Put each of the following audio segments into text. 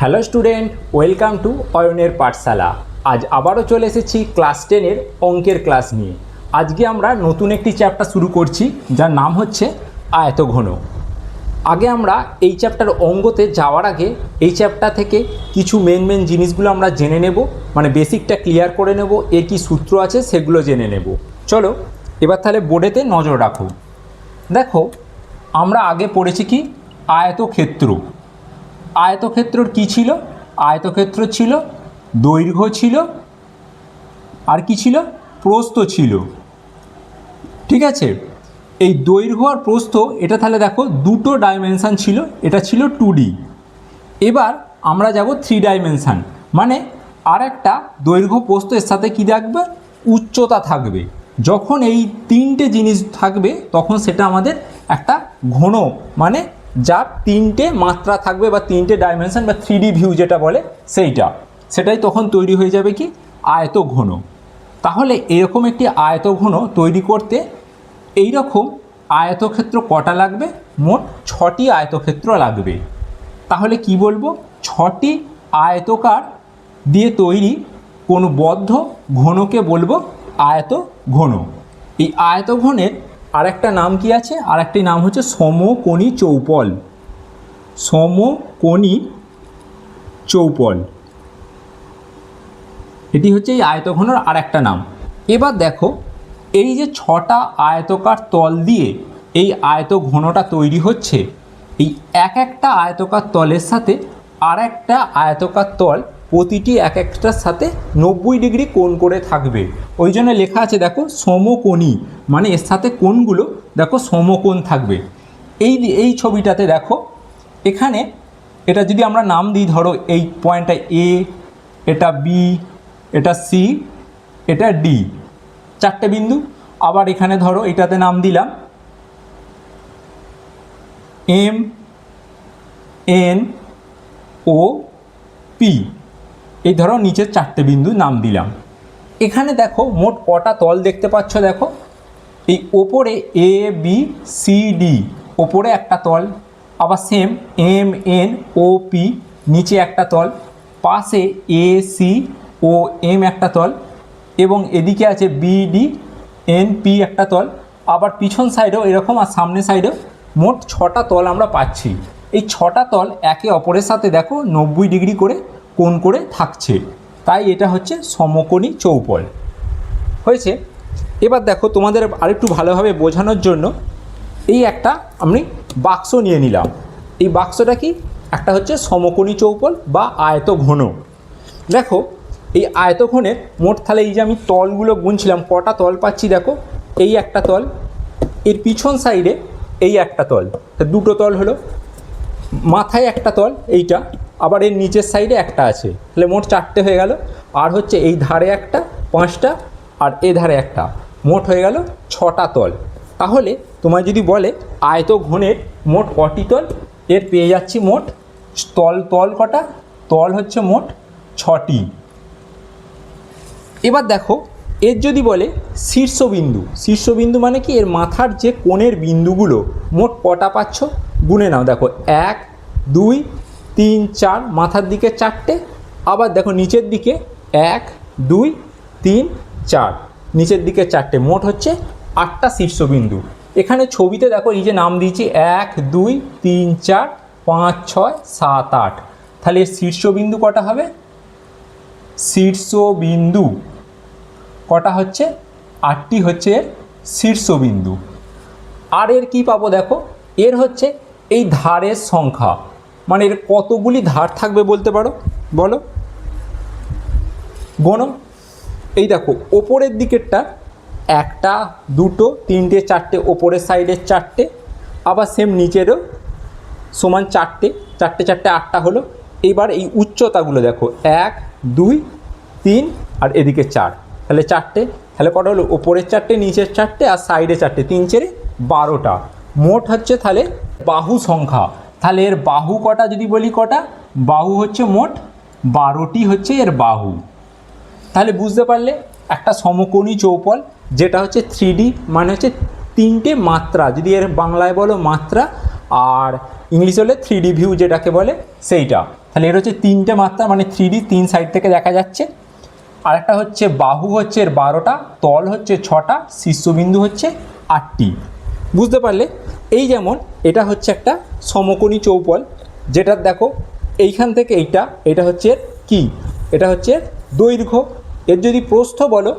Hello student, welcome to অয়নের পাঠশালা। আজ আবারও চলে এসেছি ক্লাস 10-এর অঙ্কের ক্লাস নিয়ে। আজকে আমরা নতুন একটি চ্যাপ্টার শুরু করছি, যার নাম হচ্ছে আয়তঘন। আগে আমরা এই চ্যাপ্টার অঙ্কতে যাওয়ার আগে এই চ্যাপ্টার থেকে কিছু মেন জিনিসগুলো আমরা জেনে নেব, মানে বেসিকটা ক্লিয়ার করে নেব, এর কী সূত্র আছে সেগুলো জেনে নেব। চলো এবার তাহলে বোর্ডেতে নজর রাখো। দেখো, আমরা আগে পড়েছি কি আয়তক্ষেত্র। আয়তক্ষেত্রর কি ছিল? আয়তক্ষেত্র ছিল দৈর্ঘ্য ছিল, আর কি ছিল? প্রস্থ ছিল। ঠিক আছে, এই দৈর্ঘ্য আর প্রস্থ এটা তাহলে দেখো দুটো ডাইমেনশান ছিল, এটা ছিল 2D। এবার আমরা যাব 3 ডাইমেনশান, মানে আর একটা দৈর্ঘ্য প্রস্থ এর সাথে কী থাকবে? উচ্চতা থাকবে। যখন এই তিনটে জিনিস থাকবে তখন সেটা আমাদের একটা ঘন, মানে যার তিনটে মাত্রা থাকবে বা তিনটে ডাইমেনশন বা 3D ভিউ যেটা বলে সেটাই তখন তৈরি হয়ে যাবে কি আয়তঘন। তাহলে এরকম একটি আয়তঘন তৈরি করতে এই রকম আয়তক্ষেত্র কটা লাগবে? মোট 6টি আয়তক্ষেত্র লাগবে। তাহলে কি বলবো? 6টি আয়তকার দিয়ে তৈরি কোনো বদ্ধ ঘনকে বলবো আয়তঘন। এই আয়তঘনের আরেকটা নাম কি আছে? আরেকটি নাম হচ্ছে সমকোণী চৌপল। সমকোণী চৌপল, এটি হচ্ছে এই আয়তঘনের আরেকটা নাম। এবার দেখো, এই যে 6টা আয়তকার তল দিয়ে এই আয়তঘনটা তৈরি হচ্ছে, এই এক একটা আয়তকার তলের সাথে আর একটা আয়তকার তল প্রতিটি এক একটার সাথে 90 ডিগ্রি কোণ করে থাকবে। ওই জন্য লেখা আছে দেখো সমকোণী, মানে এর সাথে কোণগুলো দেখো সমকোণ থাকবে। এই ছবিটাতে দেখো, এখানে এটা যদি আমরা নাম দিই, ধরো এই পয়েন্টটা এ, এটা বি, এটা সি, এটা ডি, 4টে বিন্দু। আবার এখানে ধরো এটাতে নাম দিলাম এম, এন, ও, পি, এই ধরো নিচের 4টে বিন্দু নাম দিলাম। এখানে দেখো মোট কটা তল দেখতে পাচ্ছ? দেখো এই ওপরে এ বি সি ডি, ওপরে একটা তল, আবার same M N O P, নিচে একটা তল, পাশে এ সি ও এম একটা তল, এবং এদিকে আছে বি ডি এন পি একটা তল, আবার পিছন সাইডেও এরকম, আর সামনে সাইডেও মোট 6টা তল আমরা পাচ্ছি। এই 6টা তল একে অপরের সাথে দেখো 90 ডিগ্রি করে কোণ করে থাকছে, তাই এটা হচ্ছে সমকোণী চৌপল হয়েছে। এবার দেখো, তোমাদের আরেকটু ভালোভাবে বোঝানোর জন্য এই একটা আমি বাক্স নিয়ে নিলাম। এই বাক্সটা কি? একটা হচ্ছে সমকোণী চৌপল বা আয়তঘন। দেখো এই আয়তঘনের মোট তাহলে এই যে আমি তলগুলো গুনছিলাম, কটা তল পাচ্ছি দেখো, এই একটা তল, এর পিছন সাইডে এই একটা তল, দুটো তল হলো, মাথায় একটা তল এইটা, আবার এর নিচের সাইডে একটা আছে, তাহলে মোট 4টে হয়ে গেল। আর হচ্ছে এই ধারে একটা, 5টা, আর এ ধারে একটা, মোট হয়ে গেল 6টা তল। তাহলে তোমায় যদি বলে আয়তঘনের মোট কটি তল, এর পেয়ে যাচ্ছি মোট তল কটা? তল হচ্ছে মোট 6টি। এবার দেখো, এর যদি বলে শীর্ষবিন্দু মানে কি? এর মাথার যে কোণের বিন্দুগুলো মোট কটা পাচ্ছ গুনে নাও। দেখো 1 2 3 4, মাথার দিকে 4টে, আবার দেখো নিচের দিকে 1 2 3 4, নিচের দিকে 4টে, মোট হচ্ছে 8টা শীর্ষবিন্দু। এখানে ছবিতে দেখো এই যে নাম দিয়েছি 1 2 3 4 5 6 7 8, তাহলে এর শীর্ষবিন্দু কটা হবে? শীর্ষবিন্দু কটা হচ্ছে? 8টি হচ্ছে এর শীর্ষবিন্দু। আর এর কি পাবো? দেখো এর হচ্ছে এই ধারের সংখ্যা, মানে এর কতগুলি ধার থাকবে বলতে পারো, বলো, গোনো। এই দেখো ওপরের দিকেরটা 1টা 2টো 3টে 4টে, ওপরের সাইডের 4টে, আবার সেম নিচেরও সমান 4টে 4টে 4টে 8টা হলো। এবার এই উচ্চতাগুলো দেখো 1 2 3 আর এদিকে 4, তাহলে 4টে, তাহলে কটা হলো? ওপরের 4টে, নিচের 4টে, আর সাইডে 4টে, 3 4 12টা, মোট হচ্ছে তাহলে বাহু সংখ্যা। তাহলে এর বাহু কটা যদি বলি, কটা বাহু হচ্ছে? মোট 12টি হচ্ছে এর বাহু। তাহলে বুঝতে পারলে একটা সমকোণী চৌপল, যেটা হচ্ছে 3D, মানে হচ্ছে 3টে মাত্রা, যদি এর বাংলায় বলো মাত্রা, আর ইংলিশ হলে 3D ভিউ যেটাকে বলে সেইটা। তাহলে এর হচ্ছে 3টে মাত্রা, মানে 3D 3 সাইড থেকে দেখা যাচ্ছে। আর একটা হচ্ছে বাহু হচ্ছে এর 12টা, তল হচ্ছে 6টা, শীর্ষবিন্দু হচ্ছে 8টি। বুঝতে পারলে? এই যেমন এটা হচ্ছে একটা সমকোণী চৌপল, যেটা দেখো এইখান থেকে এটা হচ্ছে এর কি, এটা হচ্ছে এর দৈর্ঘ্য। এর যদি প্রস্থ বলো,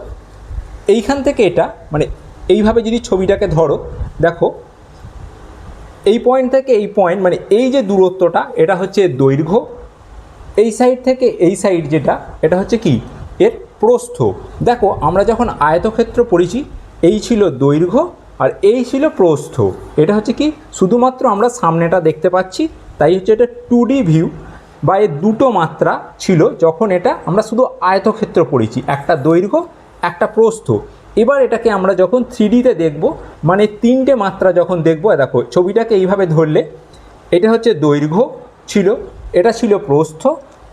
এইখান থেকে এটা, মানে এইভাবে যদি ছবিটাকে ধরো, দেখো এই পয়েন্ট থেকে এই পয়েন্ট, মানে এই যে দূরত্বটা, এটা হচ্ছে এর দৈর্ঘ্য। এই সাইড থেকে এই সাইড যেটা, এটা হচ্ছে কি, এর প্রস্থ। দেখো আমরা যখন আয়তক্ষেত্র পড়েছি, এই ছিল দৈর্ঘ্য আর এই ছিল প্রস্থ। এটা হচ্ছে কি, শুধুমাত্র আমরা সামনেটা দেখতে পাচ্ছি, তাই হচ্ছে এটা 2D ভিউ বা এর দুটো মাত্রা ছিল যখন এটা আমরা শুধু আয়তক্ষেত্র পড়েছি, একটা দৈর্ঘ্য একটা প্রস্থ। এবার এটাকে আমরা যখন 3Dতে দেখব, মানে 3টে মাত্রা যখন দেখব, দেখো ছবিটাকে এইভাবে ধরলে এটা হচ্ছে দৈর্ঘ্য ছিল, এটা ছিল প্রস্থ,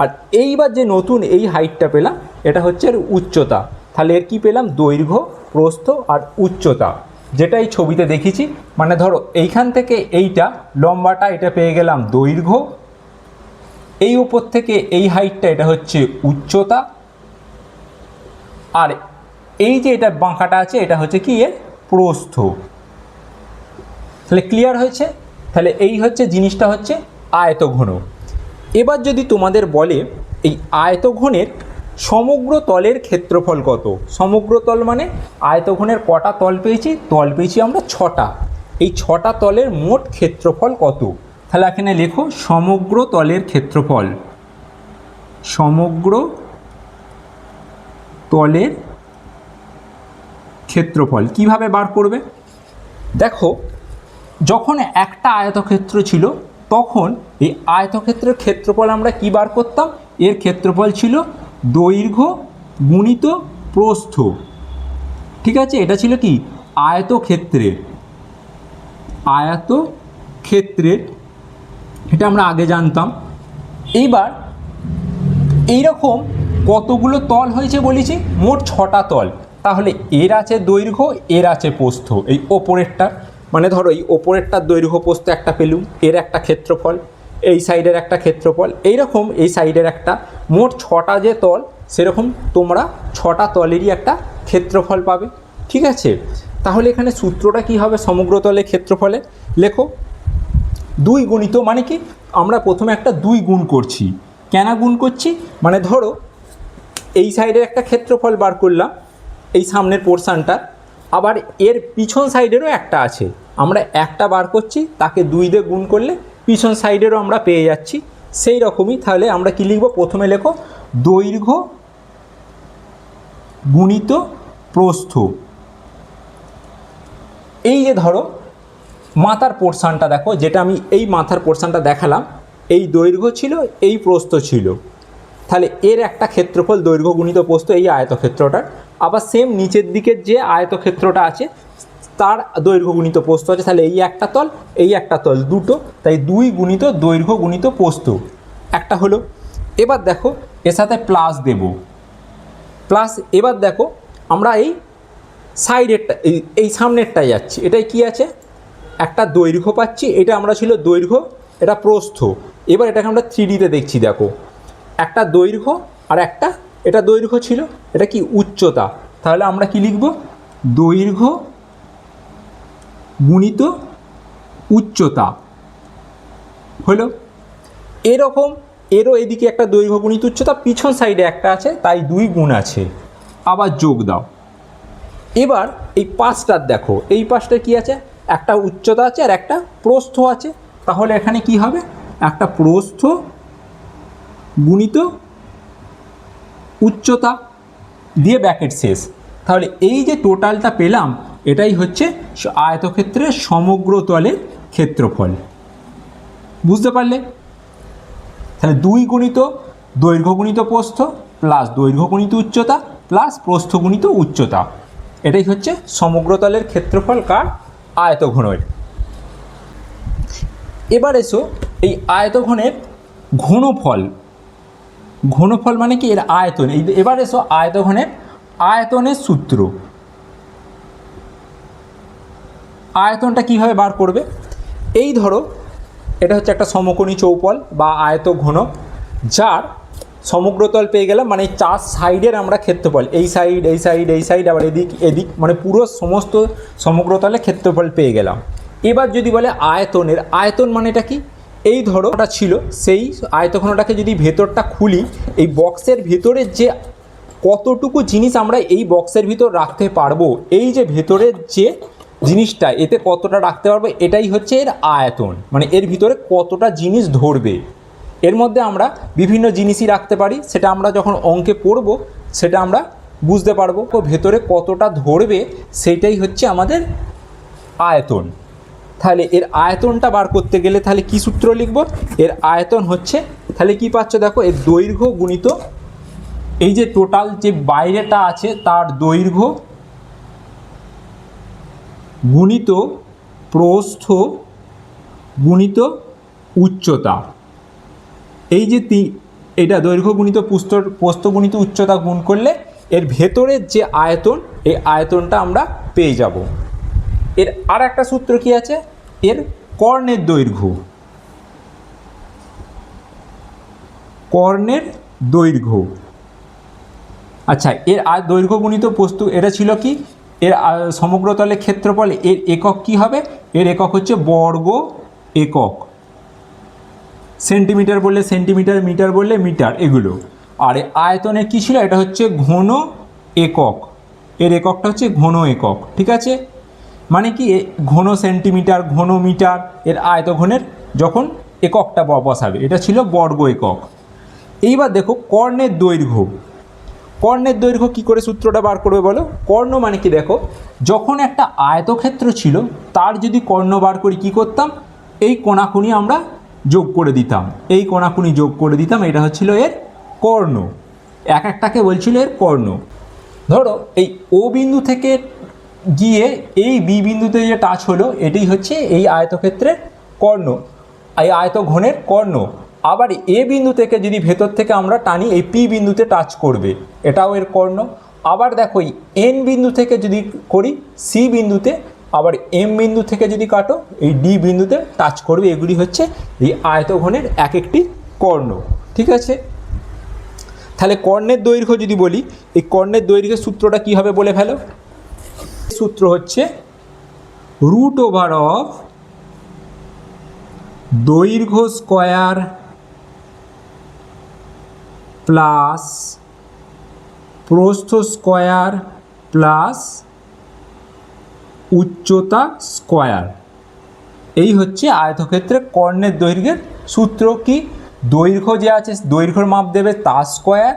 আর এইবার যে নতুন এই হাইটটা পেলাম, এটা হচ্ছে এর উচ্চতা। তাহলে এর কী পেলাম, দৈর্ঘ্য, প্রস্থ আর উচ্চতা, যেটা এই ছবিতে দেখেছি। মানে ধরো এইখান থেকে এইটা লম্বাটা, এটা পেয়ে গেলাম দৈর্ঘ্য, এই উপর থেকে এই হাইটটা, এটা হচ্ছে উচ্চতা, আর এই যে এটা বাঁকাটা আছে, এটা হচ্ছে কি, এর প্রস্থ। তাহলে ক্লিয়ার হয়েছে? তাহলে এই হচ্ছে জিনিসটা হচ্ছে আয়তঘন। এবার যদি তোমাদের বলে এই আয়তঘনের সমগ্র তলের ক্ষেত্রফল কত, সমগ্র তল মানে আয়তঘনের কটা তল পেয়েছি, তল পেয়েছি আমরা 6টা, এই 6টা তলের মোট ক্ষেত্রফল কত? তাহলে এখানে লেখো সমগ্র তলের ক্ষেত্রফল, সমগ্র তলের ক্ষেত্রফল কিভাবে বার করবে? দেখো যখন একটা আয়তক্ষেত্র ছিল, তখন এই আয়তক্ষেত্রের ক্ষেত্রফল আমরা কি বার করতাম, এর ক্ষেত্রফল ছিল দৈর্ঘ্য গুণিত প্রস্থ। ঠিক আছে, এটা ছিল কি, আয়তক্ষেত্রের, আয়তক্ষেত্রের, এটা আমরা আগে জানতাম। এইবার এইরকম কতগুলো তল হয়েছে বলেছি, মোট 6টা তল। তাহলে এর আছে দৈর্ঘ্য, এর আছে প্রস্থ, এই ওপরেরটা, মানে ধরো এই ওপরেরটার দৈর্ঘ্য প্রস্থ একটা পেলুম, এর একটা ক্ষেত্রফল, এই সাইডের একটা ক্ষেত্রফল, এইরকম এই সাইডের একটা, মোট 6টা যে তল, সেরকম তোমরা 6টা তলেরই একটা ক্ষেত্রফল পাবে। ঠিক আছে, তাহলে এখানে সূত্রটা কি হবে সমগ্র তলের ক্ষেত্রফলে? লেখো 2 গুণিত, মানে কি, আমরা প্রথমে একটা 2 গুণ করছি। কেন গুণ করছি, মানে ধরো এই সাইডের একটা ক্ষেত্রফল বার করলাম, এই সামনের পোর্শানটা, আবার এর পিছন সাইডেরও একটা আছে, আমরা একটা বার করছি, তাকে 2 দিয়ে গুণ করলে পিছন সাইডেরও আমরা পেয়ে যাচ্ছি। সেই রকমই তাহলে আমরা কি লিখব, প্রথমে লেখো দৈর্ঘ্য গুণিত প্রস্থ। এই যে ধরো মাথার পোর্শানটা দেখো, যেটা আমি এই মাথার পোর্শানটা দেখালাম, এই দৈর্ঘ্য ছিল, এই প্রস্থ ছিল, তাহলে এর একটা ক্ষেত্রফল দৈর্ঘ্য গুণিত প্রস্থ, এই আয়তক্ষেত্রটার। আবার সেম নিচের দিকের যে আয়তক্ষেত্রটা আছে, তার দৈর্ঘ্য গুণিত প্রস্থ আছে। তাহলে এই একটা তল, এই একটা তল, দুটো, তাই 2 গুণিত দৈর্ঘ্য গুণিত প্রস্থ একটা হলো। এবার দেখো এর সাথে প্লাস দেব, প্লাস এবার দেখো আমরা এই সাইডেরটা, এই সামনেরটায় যাচ্ছি, এটাই কি আছে, একটা দৈর্ঘ্য পাচ্ছি, এটা আমরা ছিল দৈর্ঘ্য, এটা প্রস্থ। এবার এটাকে আমরা 3Dতে দেখছি, দেখো একটা দৈর্ঘ্য আর একটা, এটা দৈর্ঘ্য ছিল, এটা কি উচ্চতা। তাহলে আমরা কি লিখব, দৈর্ঘ্য গুণিত উচ্চতা হলো। এরকম এরও এদিকে একটা দৈর্ঘ্য গুণিত উচ্চতা, পিছন সাইডে একটা আছে, তাই 2 গুণ আছে, আবার যোগ দাও। এবার এই পাশটার দেখো, এই পাশটা কি আছে, একটা উচ্চতা আছে আর একটা প্রস্থ আছে। তাহলে এখানে কি হবে, একটা প্রস্থ গুণিত উচ্চতা দিয়ে ব্র্যাকেট শেষ। তাহলে এই যে টোটালটা পেলাম, এটাই হচ্ছে আয়তক্ষেত্রের সমগ্র তলের ক্ষেত্রফল। বুঝতে পারলে? তাহলে 2 গুণিত দৈর্ঘ্য গুণিত প্রস্থ প্লাস দৈর্ঘ্য গুণিত উচ্চতা প্লাস প্রস্থ গুণিত উচ্চতা, এটাই হচ্ছে সমগ্র তলের ক্ষেত্রফল কার, আয়তঘনের। এবার এসো এই আয়তঘনের ঘনফল, ঘনফল মানে কি, এর আয়তন। এবার এসো আয়তঘনের আয়তনের সূত্র। আয়তনটা কিভাবে বার করবে, এই ধরো এটা হচ্ছে একটা সমকোণী চৌপল বা আয়তঘন, যার সমগ্রতল পেয়ে গেলাম, মানে চার সাইডের আমরা ক্ষেত্রফল, এই সাইড এই সাইড এই সাইড আবার এদিক এদিক, মানে পুরো সমস্ত সমগ্রতলে ক্ষেত্রফল পেয়ে গেলাম। এবার যদি বলে আয়তনের, আয়তন মানেটা কি, এই ধরো ওটা ছিল সেই আয়তঘনটাকে যদি ভেতরটা খুলি, এই বক্সের ভেতরের যে কতটুকু জিনিস আমরা এই বক্সের ভিতর রাখতে পারবো, এই যে ভেতরের যে জিনিসটা এতে কতটা রাখতে পারবো, এটাই হচ্ছে এর আয়তন, মানে এর ভিতরে কতটা জিনিস ধরবে। এর মধ্যে আমরা বিভিন্ন জিনিসই রাখতে পারি, সেটা আমরা যখন অঙ্কে পড়ব সেটা আমরা বুঝতে পারবো, ভেতরে কতটা ধরবে সেটাই হচ্ছে আমাদের আয়তন। তাহলে এর আয়তনটা বার করতে গেলে তাহলে কি সূত্র লিখব, এর আয়তন হচ্ছে, তাহলে কি পাচ্ছ দেখো, এর দৈর্ঘ্য গুণিত এই যে টোটাল যে বাইরেটা আছে তার দৈর্ঘ্য গুণিত প্রস্থ গুণিত উচ্চতা। এই যে এটা দৈর্ঘ্য গুণিত প্রস্থ গুণিত উচ্চতা গুণ করলে এর ভেতরের যে আয়তন, এই আয়তনটা আমরা পেয়ে যাব। এর আর একটা সূত্র কি আছে, এর কর্ণের দৈর্ঘ্য, কর্ণের দৈর্ঘ্য। আচ্ছা, এর দৈর্ঘ্য গুণিত প্রস্থ, এটা ছিল কি, এর সমগ্রতলে ক্ষেত্রফল, এর একক কি হবে, এর একক হচ্ছে বর্গ একক, সেন্টিমিটার বললে সেন্টিমিটার, মিটার বললে মিটার, এগুলো। আর আয়তনের কী ছিল, এটা হচ্ছে ঘন একক, এর এককটা হচ্ছে ঘন একক, ঠিক আছে। মানে কি, ঘন সেন্টিমিটার ঘন মিটার, এর আয়তঘনের যখন এককটা বসাবে, এটা ছিল বর্গ একক। এইবার দেখো কর্ণের দৈর্ঘ্য, কর্ণের দৈর্ঘ্য কী করে সূত্রটা বার করবে বলো। কর্ণ মানে কি, দেখো যখন একটা আয়তক্ষেত্র ছিল তার যদি কর্ণ বার করি কী করতাম, এই কোণাকুনি আমরা যোগ করে দিতাম, এই কোণাকুনি যোগ করে দিতাম, এটা হচ্ছিল এর কর্ণ, এক একটাকে বলছিল এর কর্ণ। ধরো এই ও বিন্দু থেকে গিয়ে এই বি বিন্দুতে যে টাচ হলো, এটাই হচ্ছে এই আয়তক্ষেত্রের কর্ণ, এই আয়তঘনের কর্ণ। আবার এ বিন্দু থেকে যদি ভেতর থেকে আমরা টানি, এই পি বিন্দুতে টাচ করবে, এটাও এর কর্ণ। আবার দেখো এই এন বিন্দু থেকে যদি করি সি বিন্দুতে, আবার এম বিন্দু থেকে যদি কাটো এই ডি বিন্দুতে টাচ করবে, এগুলি হচ্ছে এই আয়তঘনের এক একটি কর্ণ, ঠিক আছে। তাহলে কর্ণের দৈর্ঘ্য যদি বলি, এই কর্ণের দৈর্ঘ্যের সূত্রটা কী হবে বলে ফেলো। সূত্র হচ্ছে রুট ওভার অফ দৈর্ঘ্য স্কয়ার প্লাস প্রস্থ স্কয়ার প্লাস উচ্চতা স্কয়ার, এই হচ্ছে আয়তক্ষেত্রে কর্ণের দৈর্ঘ্যের সূত্র। কি, দৈর্ঘ্য যে আছে দৈর্ঘ্যের মাপ দেবে তার স্কয়ার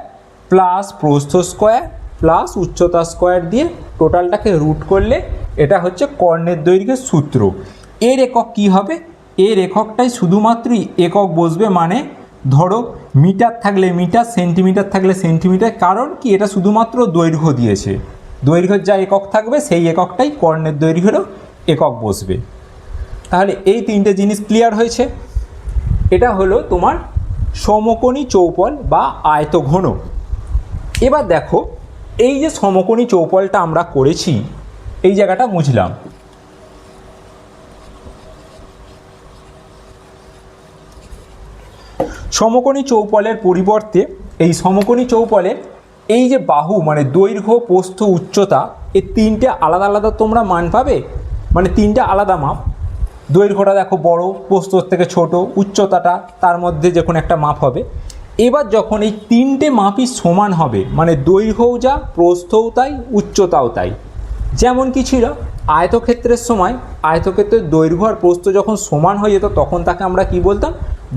প্লাস প্রস্থ স্কয়ার প্লাস উচ্চতা স্কয়ার দিয়ে টোটালটাকে রুট করলে এটা হচ্ছে কর্ণের দৈর্ঘ্যের সূত্র। এর একক কি হবে, এর এককটাই শুধুমাত্রই একক বসবে, মানে ধরো মিটার থাকলে মিটার, সেন্টিমিটার থাকলে সেন্টিমিটার, কারণ কি এটা শুধুমাত্র দৈর্ঘ্য দিয়েছে, দৈর্ঘ্যের যা একক থাকবে সেই এককটাই কর্ণের দৈর্ঘ্যেরও একক বসবে। তাহলে এই তিনটে জিনিস ক্লিয়ার হয়েছে। এটা হলো তোমার সমকোণী চৌপল বা আয়তঘন। এবার দেখো এই যে সমকোণী চৌপলটা আমরা করেছি, এই জায়গাটা মুছলাম। সমকোণী চৌপলের পরিবর্তে এই সমকোণী চৌপলের এই যে বাহু, মানে দৈর্ঘ্য প্রস্থ উচ্চতা, এই তিনটে আলাদা আলাদা তোমরা মান পাবে, মানে তিনটে আলাদা মাপ। দৈর্ঘ্যটা দেখো বড়, প্রস্থর থেকে ছোট, উচ্চতাটা তার মধ্যে যে কোনো একটা মাপ হবে। এবার যখন এই তিনটে মাপই সমান হবে, মানে দৈর্ঘ্যও যা প্রস্থও তাই উচ্চতাও তাই, যেমন কি ছিল আয়তক্ষেত্রের সময়, আয়তক্ষেত্রের দৈর্ঘ্য আর প্রস্থ যখন সমান হয়ে যেত তখন তাকে আমরা কি বলতাম,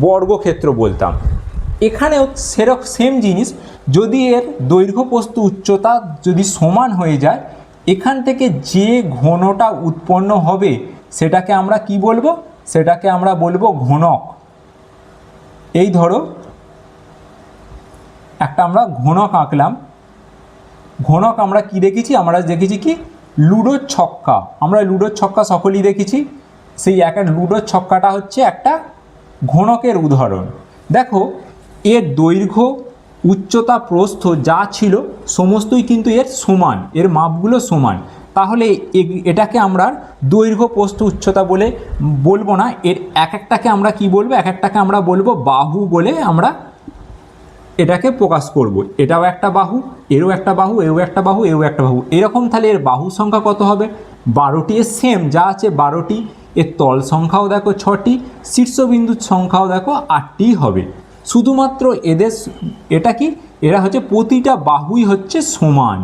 বর্গক্ষেত্র বলতাম। এখানেও সেরকম সেম জিনিস, যদি এর দৈর্ঘ্য প্রস্থ উচ্চতা যদি সমান হয়ে যায়, এখান থেকে যে ঘনটা উৎপন্ন হবে সেটাকে আমরা কি বলবো, সেটাকে আমরা বলবো ঘনক। এই ধরো একটা আমরা ঘনক আঁকলাম, ঘনক আমরা কি দেখেছি, আমরা দেখেছি কি লুডোর ছক্কা, আমরা লুডোর ছক্কা সকলেই দেখেছি, সেই একটা লুডোর ছক্কাটা হচ্ছে একটা ঘনকের উদাহরণ। দেখো এর দৈর্ঘ্য উচ্চতা প্রস্থ যা ছিল সমস্তই কিন্তু এর সমান, এর মাপগুলো সমান। তাহলে এটাকে আমরা দৈর্ঘ্য প্রস্থ উচ্চতা বলে বলবো না, এর এক একটাকে আমরা কি বলবো, এক একটাকে আমরা বলবো বাহু বলে আমরা এটাকে প্রকাশ করব। এটাও একটা বাহু, এরও একটা বাহু, এরও একটা বাহু, এরও একটা বাহু, এরকম। তাহলে এর বাহু সংখ্যা কত হবে? 12টি। এর সেম যা আছে 12টি। এর তল সংখ্যাও দেখো 6টি, শীর্ষবিন্দুর সংখ্যাও দেখো 8টি হবে। শুধুমাত্র এদের এটা কি, এরা হচ্ছে প্রতিটা বাহুই হচ্ছে সমান,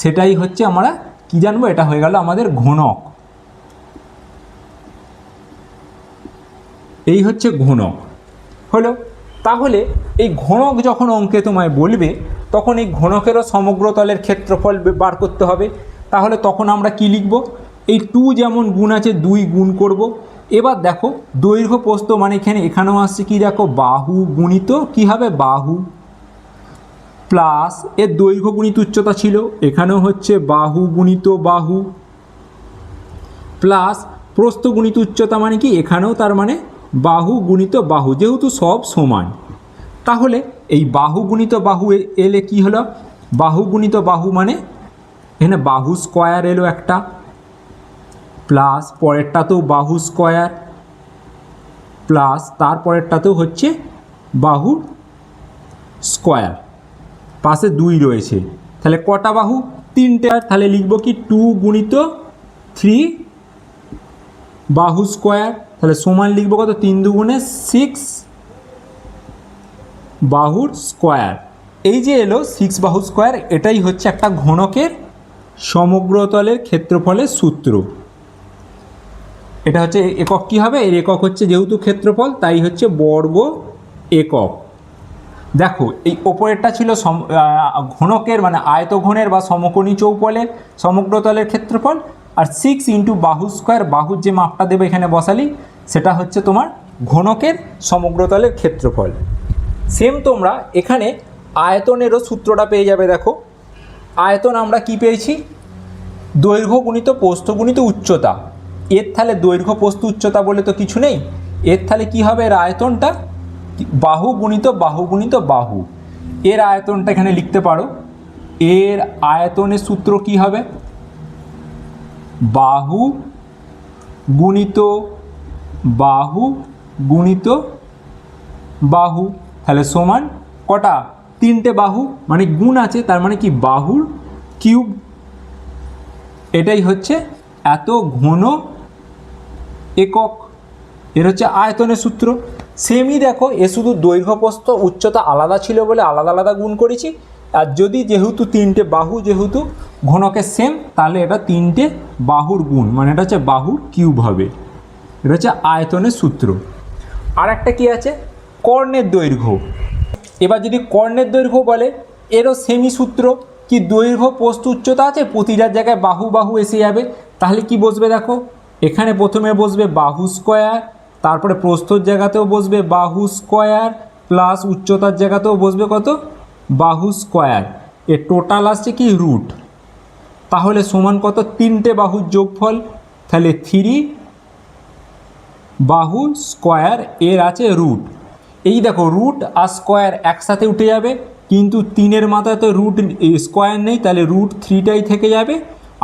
সেটাই হচ্ছে আমরা কি জানবো, এটা হয়ে গেল আমাদের ঘনক। এই হচ্ছে ঘনক হলো। তাহলে এই ঘনক যখন অঙ্কে তোমায় বলবে, তখন এই ঘনকেরও সমগ্র তলের ক্ষেত্রফল বার করতে হবে। তাহলে তখন আমরা কি লিখব? এই 2 যেমন গুণ আছে 2 গুণ করব। এবার দেখো দৈর্ঘ্য প্রস্থ, মানে এখানেও আসছে কি, দেখো বাহু গুণিত কি হবে, বাহু, প্লাস এর দৈর্ঘ্য গুণিত উচ্চতা ছিল, এখানেও হচ্ছে বাহু গুণিত বাহু, প্লাস প্রস্থ গুণিত উচ্চতা, মানে কি এখানেও তার মানে বাহু গুণিত বাহু, যেহেতু সব সমান। তাহলে এই বাহু গুণিত বাহু এলে কি হলো, বাহু গুণিত বাহু মানে এখানে বাহু স্কোয়ার এলো একটা, প্লাস পরেরটাতেও বাহু স্কোয়ার, প্লাস তারপরেরটাতেও হচ্ছে বাহু স্কোয়ার, পাশে 2 রয়েছে। তাহলে কটা বাহু? 3টে। তাহলে লিখব কি 2 গুণিত 3 বাহু স্কোয়ার। তাহলে সমান লিখব কত, 3 দুগুণে 6 বাহুর স্কোয়ার। এই যে এলো 6 বাহু স্কোয়ার, এটাই হচ্ছে একটা ঘনকের সমগ্রতলের ক্ষেত্রফলের সূত্র। এটা হচ্ছে একক কি হবে, এর একক হচ্ছে যেহেতু ক্ষেত্রফল তাই হচ্ছে বর্গ একক। দেখো এই ওপরেরটা ছিল ঘনকের মানে আয়তঘনের বা সমকোণী চৌপলের সমগ্রতলের ক্ষেত্রফল, আর 6 ইন্টু বাহু স্কোয়ার, বাহুর যে মাপটা দেবে এখানে বসালি, সেটা হচ্ছে তোমার ঘনকের সমগ্রতলের ক্ষেত্রফল। সেম তোমরা এখানে আয়তনেরও সূত্রটা পেয়ে যাবে। দেখো আয়তন আমরা কি পেয়েছি, দৈর্ঘ্য গুণিত প্রস্থ গুণিত উচ্চতা। এর তাহলে দৈর্ঘ্য প্রস্থ উচ্চতা বলে তো কিছু নেই, এর তাহলে কী হবে, এর আয়তনটা বাহু গুণিত বাহু গুণিত বাহু। এর আয়তনটা এখানে লিখতে পারো, এর আয়তনের সূত্র কি হবে, বাহু গুণিত বাহু গুণিত বাহু। তাহলে সমান কটা, 3টে বাহু, মানে গুণ আছে তার মানে কি বাহুর কিউব। এটাই হচ্ছে এত ঘন একক, এর হচ্ছে আয়তনের সূত্র। সেমই দেখো এ শুধু দৈর্ঘ্য প্রস্থ উচ্চতা আলাদা ছিল বলে আলাদা আলাদা গুণ করেছি, আর যদি যেহেতু 3টে বাহু যেহেতু ঘনকের সেম, তাহলে এটা 3টে বাহুর গুণ, মানে এটা হচ্ছে বাহুর কিউব হবে। এটা হচ্ছে আয়তনের সূত্র। আর একটা কি আছে, কর্ণের দৈর্ঘ্য। এবার যদি কর্ণের দৈর্ঘ্য বলে, এরও সেমই সূত্র, কি দৈর্ঘ্য প্রস্থ উচ্চতা আছে, প্রতিটার জায়গায় বাহু বাহু এসে যাবে। তাহলে কি বসবে, দেখো এখানে প্রথমে বসবে বাহু স্কোয়ার, তারপরে প্রস্থর জায়গাতেও বসবে বাহু স্কোয়ার, প্লাস উচ্চতার জায়গাতেও বসবে কত, বাহু স্কোয়ার। এর টোটাল আসছে কি রুট। তাহলে সমান কত, 3টে বাহুর যোগফল। তাহলে 3 বাহু স্কোয়ার, এর আছে রুট। এই দেখো রুট আর স্কোয়ার একসাথে উঠে যাবে, কিন্তু 3-এর মাথায় তো রুট স্কোয়ার নেই, তাহলে রুট 3টাই থেকে যাবে,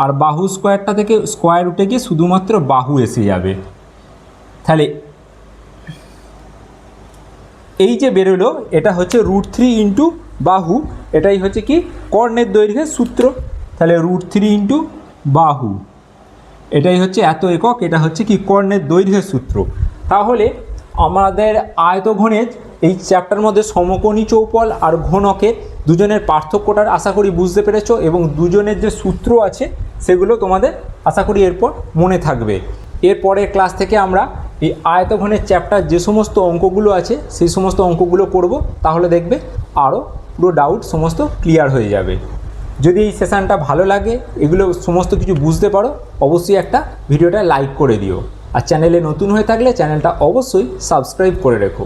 আর বাহু স্কোয়ারটা থেকে স্কোয়ার উঠে গিয়ে শুধুমাত্র বাহু এসে যাবে। তাহলে এই যে বেরোলো এটা হচ্ছে √3 ইন্টু বাহু, এটাই হচ্ছে কি কর্ণের দৈর্ঘ্যের সূত্র। তাহলে √3 ইন্টু বাহু, এটাই হচ্ছে এত একক, এটা হচ্ছে কি কর্ণের দৈর্ঘ্যের সূত্র। তাহলে আমাদের আয়তঘনের এই চ্যাপ্টার মধ্যে সমকোণী চৌপল আর ঘনকের দুজনের পার্থক্যটা আশা করি বুঝতে পেরেছো, এবং দুজনের যে সূত্র আছে সেগুলো তোমাদের আশা করি এরপর মনে থাকবে। এরপরের ক্লাস থেকে আমরা এই আয়তঘনের চ্যাপ্টার যে সমস্ত অঙ্কগুলো আছে সেই সমস্ত অঙ্কগুলো করব, তাহলে দেখবে আরও পুরো ডাউট সমস্ত ক্লিয়ার হয়ে যাবে। যদি এই সেশানটা ভালো লাগে, এগুলো সমস্ত কিছু বুঝতে পারো, অবশ্যই একটা ভিডিওটা লাইক করে দিও, আর চ্যানেলে নতুন হয়ে থাকলে চ্যানেলটা অবশ্যই সাবস্ক্রাইব করে রেখো।